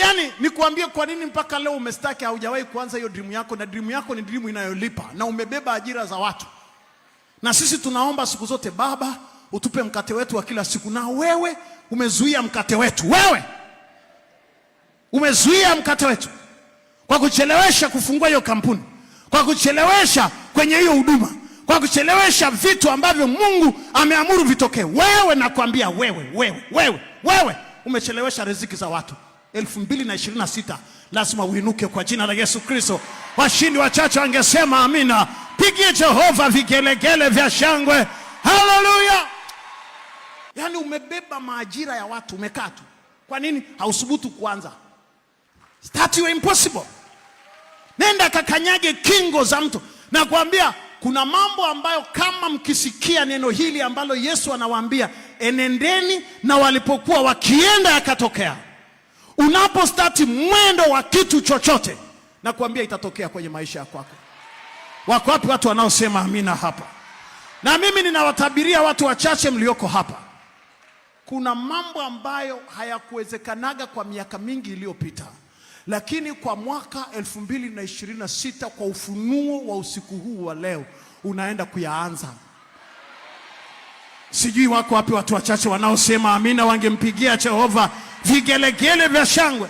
Yani nikuambie kwa nini mpaka leo umestaki haujawahi kuanza hiyo dream yako, na dream yako ni dream inayolipa na umebeba ajira za watu. Na sisi tunaomba siku zote, Baba, utupe mkate wetu wa kila siku, na wewe umezuia mkate wetu. Wewe umezuia mkate wetu kwa kuchelewesha kufungua hiyo kampuni, kwa kuchelewesha kwenye hiyo huduma, kwa kuchelewesha vitu ambavyo Mungu ameamuru vitokee. Wewe nakwambia, wewe umechelewesha riziki za watu. 2026 lazima uinuke kwa jina la Yesu Kristo. Washindi wachache wangesema amina. Pigie Jehova vigelegele vya shangwe. Haleluya. Yani umebeba maajira ya watu, umekaa tu. Kwa nini hausubutu kuanza? Start your impossible. Nenda kakanyage kingo za mtu. Na kuambia kuna mambo ambayo kama mkisikia neno hili ambalo Yesu anawaambia enendeni, na walipokuwa wakienda yakatokea. Unapo start mwendo wa kitu chochote, na kuambia itatokea kwenye maisha ya kwako. Wako wapi watu wanaosema amina hapa? Na mimi ninawatabiria watu wachache mlioko hapa. Kuna mambo ambayo hayakuwezekanaga kwa miaka mingi iliyopita, lakini kwa mwaka 2026 kwa ufunuo wa usiku huu wa leo unaenda kuyaanza. Sijui wako wapi watu wachache wanaosema amina, wangempigia Jehova vigelegele vya shangwe.